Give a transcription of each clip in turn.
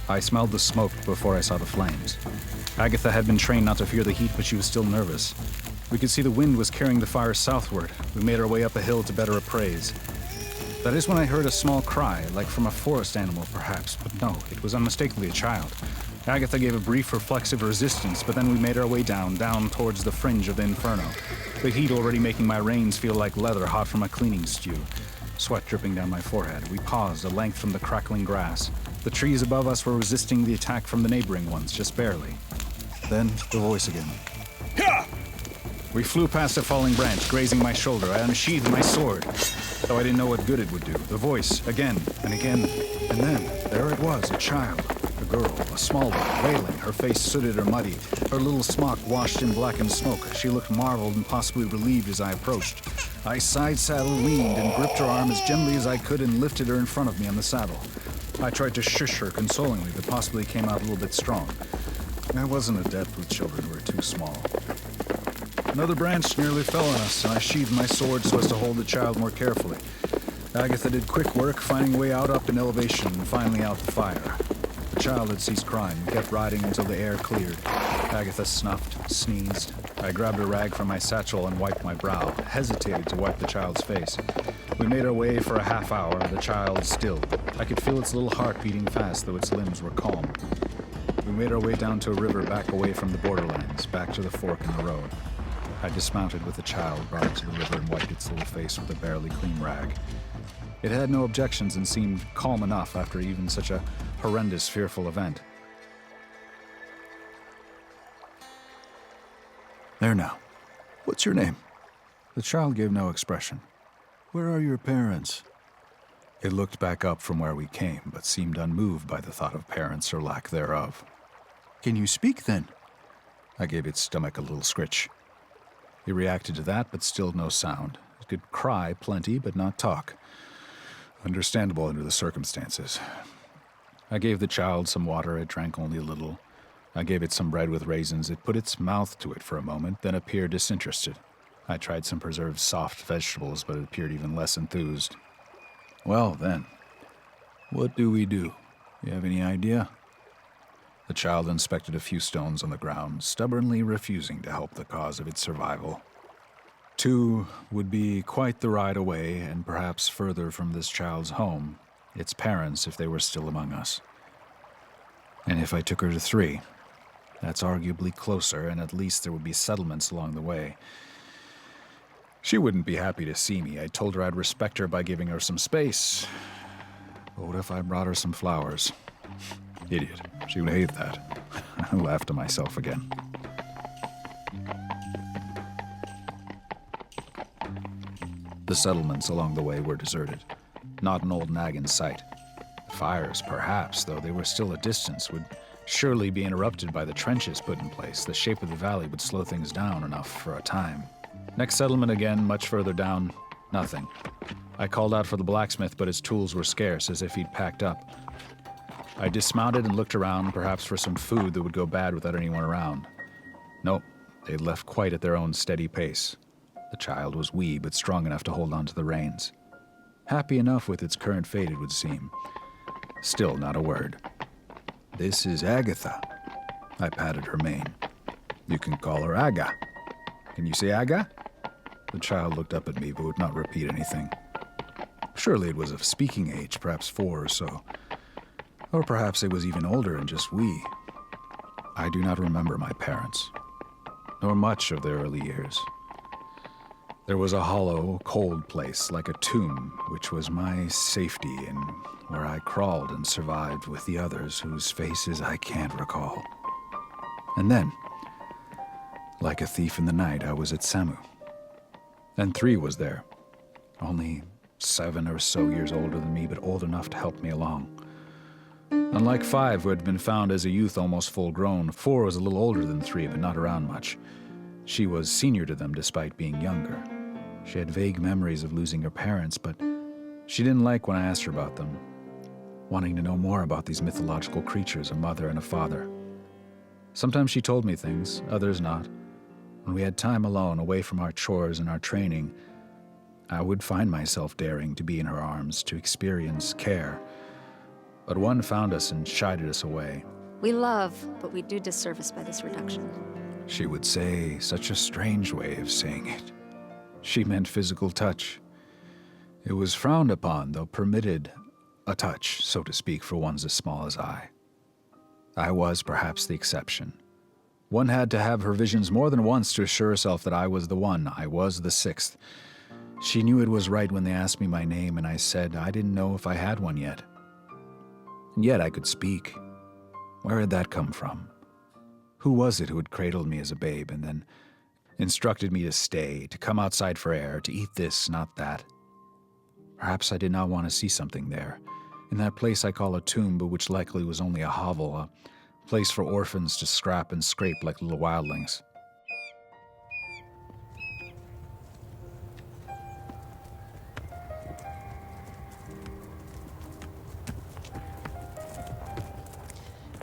I smelled the smoke before I saw the flames. Agatha had been trained not to fear the heat, but she was still nervous. We could see the wind was carrying the fire southward. We made our way up a hill to better appraise. That is when I heard a small cry, like from a forest animal perhaps, but no, it was unmistakably a child. Agatha gave a brief reflexive resistance, but then we made our way down towards the fringe of the inferno. The heat already making my reins feel like leather hot from a cleaning stew. Sweat dripping down my forehead. We paused, a length from the crackling grass. The trees above us were resisting the attack from the neighboring ones, just barely. Then, the voice again. Ha! We flew past a falling branch, grazing my shoulder. I unsheathed my sword, though I didn't know what good it would do. The voice, again, and again, and then, there it was, a child. A girl, a small one, wailing, her face sooted or muddy, her little smock washed in blackened smoke. She looked marveled and possibly relieved as I approached. I side-saddled, leaned, and gripped her arm as gently as I could and lifted her in front of me on the saddle. I tried to shush her consolingly, but possibly came out a little bit strong. I wasn't adept with children who were too small. Another branch nearly fell on us, and I sheathed my sword so as to hold the child more carefully. Agatha did quick work, finding a way out up in elevation and finally out the fire. The child had ceased crying and kept riding until the air cleared. Agatha snuffed, sneezed. I grabbed a rag from my satchel and wiped my brow, hesitated to wipe the child's face. We made our way for a half hour, the child still. I could feel its little heart beating fast, though its limbs were calm. We made our way down to a river back away from the borderlands, back to the fork in the road. I dismounted with the child, brought it to the river, and wiped its little face with a barely clean rag. It had no objections and seemed calm enough after even such a horrendous, fearful event. There now. What's your name? The child gave no expression. Where are your parents? It looked back up from where we came, but seemed unmoved by the thought of parents or lack thereof. Can you speak, then? I gave its stomach a little scritch. It reacted to that, but still no sound. It could cry plenty, but not talk. Understandable under the circumstances. I gave the child some water. It drank only a little. I gave it some bread with raisins. It put its mouth to it for a moment, then appeared disinterested. I tried some preserved soft vegetables, but it appeared even less enthused. Well, then, what do we do? You have any idea? The child inspected a few stones on the ground, stubbornly refusing to help the cause of its survival. 2 would be quite the ride away, and perhaps further from this child's home, its parents if they were still among us. And if I took her to 3, that's arguably closer, and at least there would be settlements along the way. She wouldn't be happy to see me. I told her I'd respect her by giving her some space. But what if I brought her some flowers? Idiot. She would hate that. I laughed to myself again. The settlements along the way were deserted. Not an old nag in sight. Fires, perhaps, though they were still a distance, would surely be interrupted by the trenches put in place. The shape of the valley would slow things down enough for a time. Next settlement again, much further down, nothing. I called out for the blacksmith, but his tools were scarce, as if he'd packed up. I dismounted and looked around, perhaps for some food that would go bad without anyone around. Nope, they'd left quite at their own steady pace. The child was wee, but strong enough to hold on to the reins. Happy enough with its current fate, it would seem. Still not a word. This is Agatha. I patted her mane. You can call her Aga. Can you say Aga? The child looked up at me, but would not repeat anything. Surely it was of speaking age, perhaps 4 or so. Or perhaps it was even older and just wee. I do not remember my parents, nor much of their early years. There was a hollow, cold place like a tomb, which was my safety and where I crawled and survived with the others whose faces I can't recall. And then, like a thief in the night, I was at Samu. And 3 was there, only 7 or so years older than me, but old enough to help me along. Unlike 5, who had been found as a youth almost full-grown, 4 was a little older than 3, but not around much. She was senior to them despite being younger. She had vague memories of losing her parents, but she didn't like when I asked her about them, wanting to know more about these mythological creatures, a mother and a father. Sometimes she told me things, others not. When we had time alone, away from our chores and our training, I would find myself daring to be in her arms, to experience care. But one found us and shied us away. We love, but we do disservice by this reduction. She would say, such a strange way of saying it. She meant physical touch. It was frowned upon, though permitted a touch, so to speak, for ones as small as I. I was perhaps the exception. One had to have her visions more than once to assure herself that I was the one. I was the sixth. She knew it was right when they asked me my name, and I said I didn't know if I had one yet. And yet I could speak. Where had that come from? Who was it who had cradled me as a babe and then instructed me to stay, to come outside for air, to eat this, not that? Perhaps I did not want to see something there, in that place I call a tomb, but which likely was only a hovel, a place for orphans to scrap and scrape like little wildlings.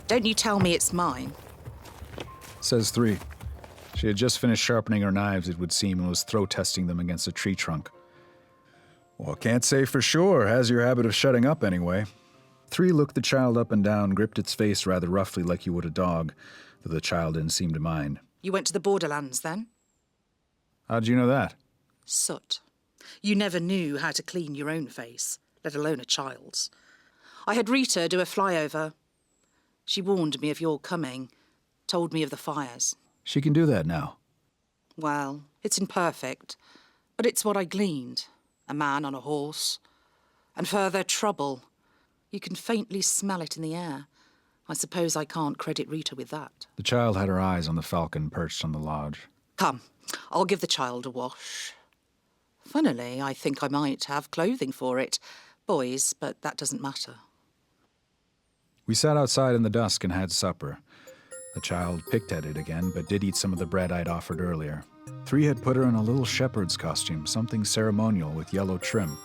Don't you tell me it's mine. Says 3. She had just finished sharpening her knives, it would seem, and was throw-testing them against a tree trunk. Well, can't say for sure. Has your habit of shutting up, anyway. 3 looked the child up and down, gripped its face rather roughly like you would a dog, though the child didn't seem to mind. You went to the borderlands, then? How'd you know that? Soot. You never knew how to clean your own face, let alone a child's. I had Rita do a flyover. She warned me of your coming, told me of the fires. She can do that now. Well, it's imperfect, but it's what I gleaned. A man on a horse. And further, trouble. You can faintly smell it in the air. I suppose I can't credit Rita with that. The child had her eyes on the falcon perched on the lodge. Come, I'll give the child a wash. Funnily, I think I might have clothing for it. Boys, but that doesn't matter. We sat outside in the dusk and had supper. The child picked at it again, but did eat some of the bread I'd offered earlier. 3 had put her in a little shepherd's costume, something ceremonial with yellow trim.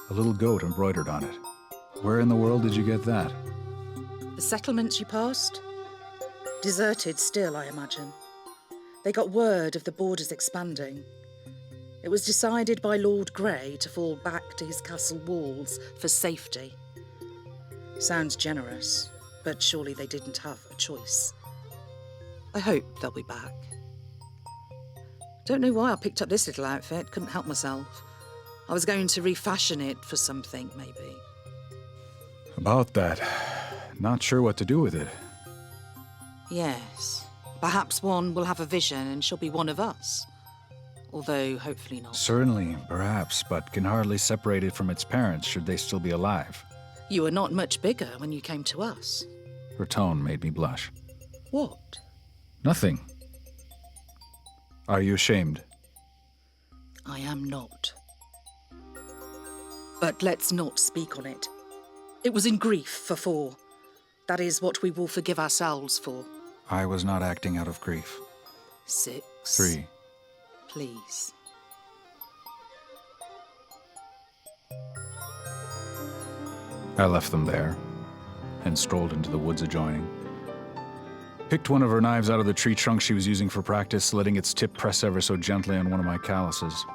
A little goat embroidered on it. Where in the world did you get that? The settlements you passed? Deserted still, I imagine. They got word of the borders expanding. It was decided by Lord Grey to fall back to his castle walls for safety. Sounds generous, but surely they didn't have a choice. I hope they'll be back. Don't know why I picked up this little outfit, couldn't help myself. I was going to refashion it for something, maybe. About that. Not sure what to do with it. Yes. Perhaps one will have a vision and she'll be one of us. Although, hopefully not. Certainly, perhaps, but can hardly separate it from its parents should they still be alive. You were not much bigger when you came to us. Her tone made me blush. What? Nothing. Are you ashamed? I am not. But let's not speak on it. It was in grief for 4. That is what we will forgive ourselves for. I was not acting out of grief. 6. 3. Please. I left them there and strolled into the woods adjoining. Picked one of her knives out of the tree trunk she was using for practice, letting its tip press ever so gently on one of my calluses.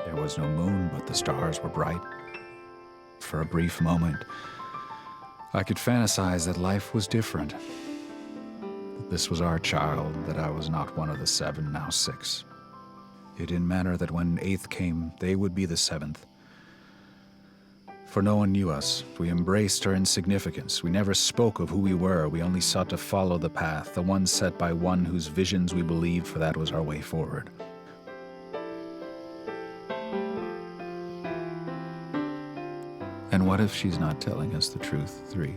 There was no moon, but the stars were bright. For a brief moment, I could fantasize that life was different. That this was our child, that I was not one of the 7, now 6. It didn't matter that when 8th came, they would be the 7th. For no one knew us. We embraced our insignificance. We never spoke of who we were. We only sought to follow the path, the one set by one whose visions we believed, for that was our way forward. And what if she's not telling us the truth, 3?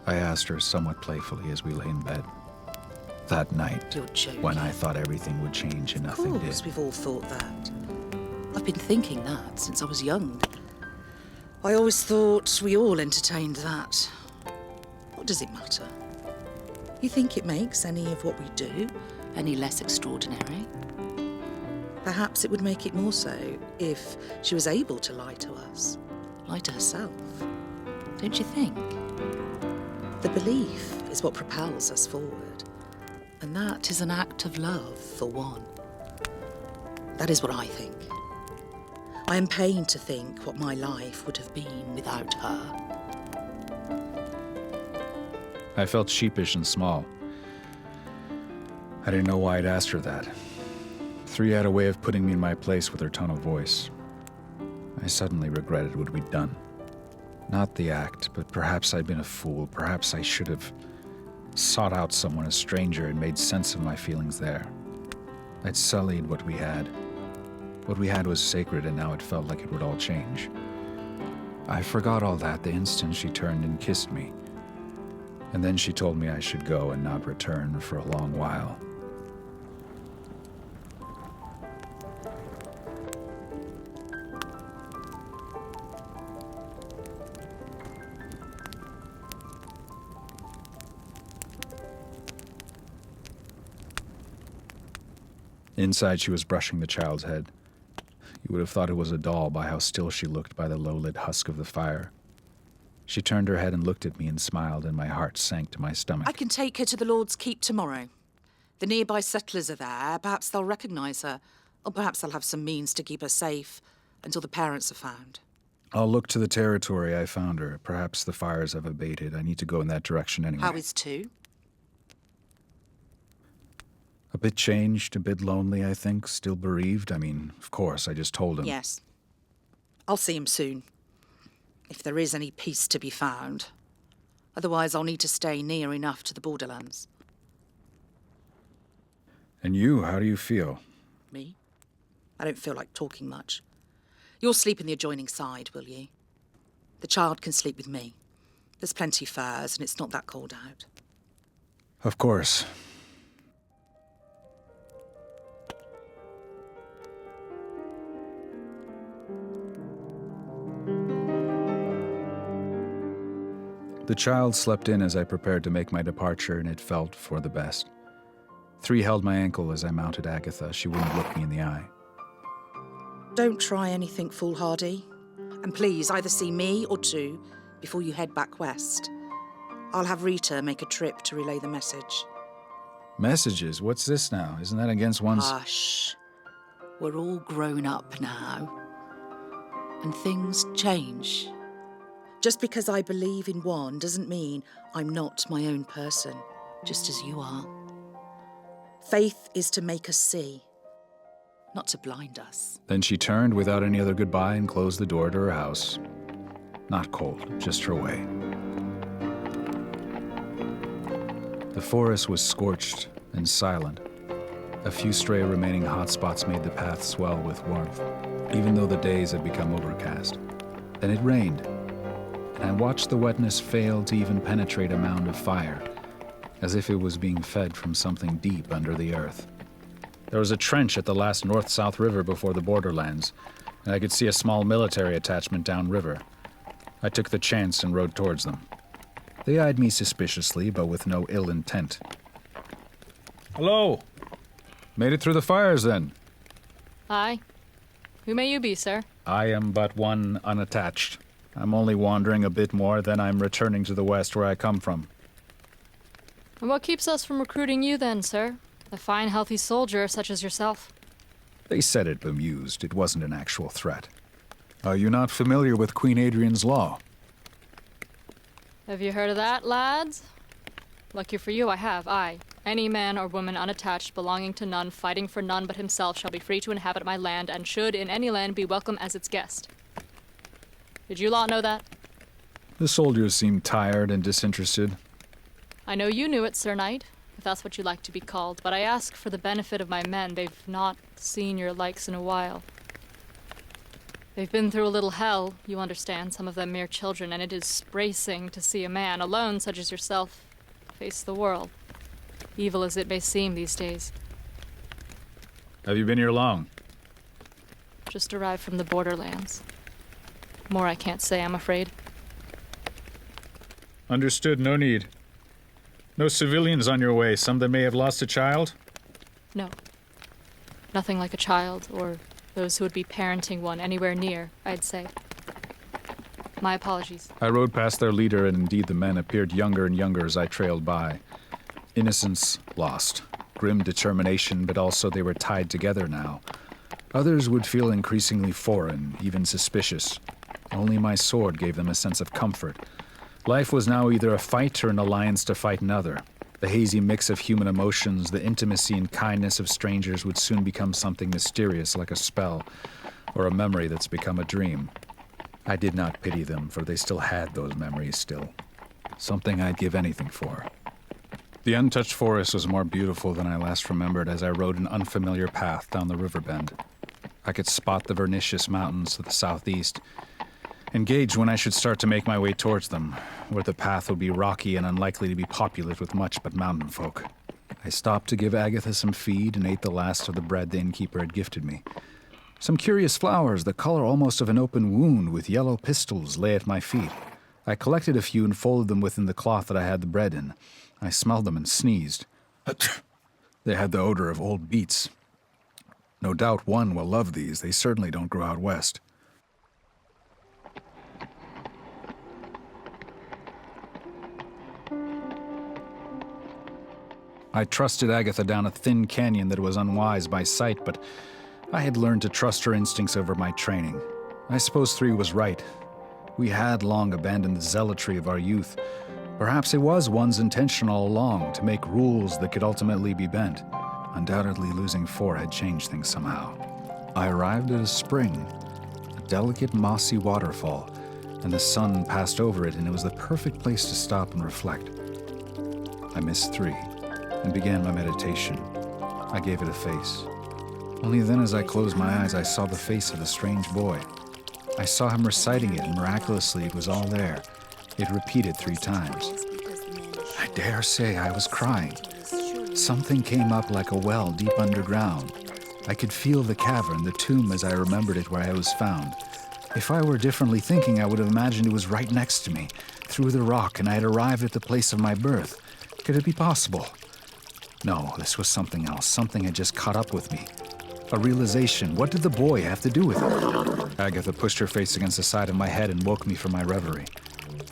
I asked her somewhat playfully as we lay in bed. That night, You're joking. when I thought everything would change and nothing Of course, did. we've all thought that. I've been thinking that since I was young. I always thought we all entertained that. What does it matter? You think it makes any of what we do any less extraordinary? Perhaps it would make it more so if she was able to lie to us, lie to herself. Don't you think? The belief is what propels us forward, and that is an act of love for one. That is what I think. I am pained to think what my life would have been without her. I felt sheepish and small. I didn't know why I'd asked her that. Three had a way of putting me in my place with her tone of voice. I suddenly regretted what we'd done. Not the act, but perhaps I'd been a fool. Perhaps I should have sought out someone, a stranger, and made sense of my feelings there. I'd sullied what we had. What we had was sacred, and now it felt like it would all change. I forgot all that the instant she turned and kissed me. And then she told me I should go and not return for a long while. Inside, she was brushing the child's head. You would have thought it was a doll by how still she looked by the low-lit husk of the fire. She turned her head and looked at me and smiled, and my heart sank to my stomach. I can take her to the Lord's Keep tomorrow. The nearby settlers are there. Perhaps they'll recognise her. Or perhaps they'll have some means to keep her safe until the parents are found. I'll look to the territory I found her. Perhaps the fires have abated. I need to go in that direction anyway. How is two? A bit changed, a bit lonely, I think. Still bereaved. I mean, of course, I just told him. Yes. I'll see him soon. If there is any peace to be found. Otherwise, I'll need to stay near enough to the borderlands. And you, how do you feel? Me? I don't feel like talking much. You'll sleep in the adjoining side, will you? The child can sleep with me. There's plenty of furs, and it's not that cold out. Of course. The child slept in as I prepared to make my departure, and it felt for the best. Three held my ankle as I mounted Agatha. She wouldn't look me in the eye. Don't try anything foolhardy. And please, either see me or two before you head back west. I'll have Rita make a trip to relay the message. Messages? What's this now? Isn't that against one's... Hush. We're all grown up now. And things change. Just because I believe in one doesn't mean I'm not my own person, just as you are. Faith is to make us see, not to blind us. Then she turned without any other goodbye and closed the door to her house. Not cold, just her way. The forest was scorched and silent. A few stray remaining hot spots made the path swell with warmth, even though the days had become overcast. Then it rained, and I watched the wetness fail to even penetrate a mound of fire, as if it was being fed from something deep under the earth. There was a trench at the last north-south river before the borderlands, and I could see a small military attachment downriver. I took the chance and rode towards them. They eyed me suspiciously, but with no ill intent. Hello! Made it through the fires, then? Aye. Who may you be, sir? I am but one unattached. I'm only wandering a bit more than I'm returning to the west where I come from. And what keeps us from recruiting you then, sir? A fine, healthy soldier such as yourself. They said it bemused. It wasn't an actual threat. Are you not familiar with Queen Adrian's law? Have you heard of that, lads? Lucky for you, I have, aye. Any man or woman unattached, belonging to none, fighting for none but himself, shall be free to inhabit my land, and should in any land be welcome as its guest. Did you lot know that? The soldiers seemed tired and disinterested. I know you knew it, Sir Knight, if that's what you like to be called, but I ask for the benefit of my men. They've not seen your likes in a while. They've been through a little hell, you understand, some of them mere children, and it is bracing to see a man, alone such as yourself, face the world, evil as it may seem these days. Have you been here long? Just arrived from the borderlands. More I can't say, I'm afraid. Understood, no need. No civilians on your way, some that may have lost a child? No. Nothing like a child, or those who would be parenting one anywhere near, I'd say. My apologies. I rode past their leader, and indeed the men appeared younger and younger as I trailed by. Innocence lost. Grim determination, but also they were tied together now. Others would feel increasingly foreign, even suspicious. Only my sword gave them a sense of comfort. Life was now either a fight or an alliance to fight another. The hazy mix of human emotions, the intimacy and kindness of strangers would soon become something mysterious like a spell, or a memory that's become a dream. I did not pity them, for they still had those memories still. Something I'd give anything for. The untouched forest was more beautiful than I last remembered as I rode an unfamiliar path down the river bend. I could spot the Vernicious Mountains to the southeast, and gauge when I should start to make my way towards them, where the path would be rocky and unlikely to be populated with much but mountain folk. I stopped to give Agatha some feed and ate the last of the bread the innkeeper had gifted me. Some curious flowers, the color almost of an open wound with yellow pistils, lay at my feet. I collected a few and folded them within the cloth that I had the bread in. I smelled them and sneezed. They had the odor of old beets. No doubt one will love these. They certainly don't grow out west. I trusted Agatha down a thin canyon that was unwise by sight, but I had learned to trust her instincts over my training. I suppose 3 was right. We had long abandoned the zealotry of our youth. Perhaps it was one's intention all along to make rules that could ultimately be bent. Undoubtedly, losing 4 had changed things somehow. I arrived at a spring, a delicate mossy waterfall, and the sun passed over it, and it was the perfect place to stop and reflect. I missed 3 and began my meditation. I gave it a face. Only then, as I closed my eyes, I saw the face of the strange boy. I saw him reciting it, and miraculously it was all there. It repeated 3 times. I dare say I was crying. Something came up like a well deep underground. I could feel the cavern, the tomb as I remembered it where I was found. If I were differently thinking, I would have imagined it was right next to me, through the rock, and I had arrived at the place of my birth. Could it be possible? No, this was something else. Something had just caught up with me. A realization. What did the boy have to do with it? Agatha pushed her face against the side of my head and woke me from my reverie.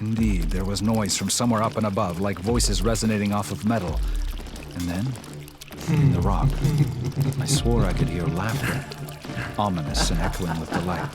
Indeed, there was noise from somewhere up and above, like voices resonating off of metal. And then, in the rock, I swore I could hear laughter, ominous and echoing with delight.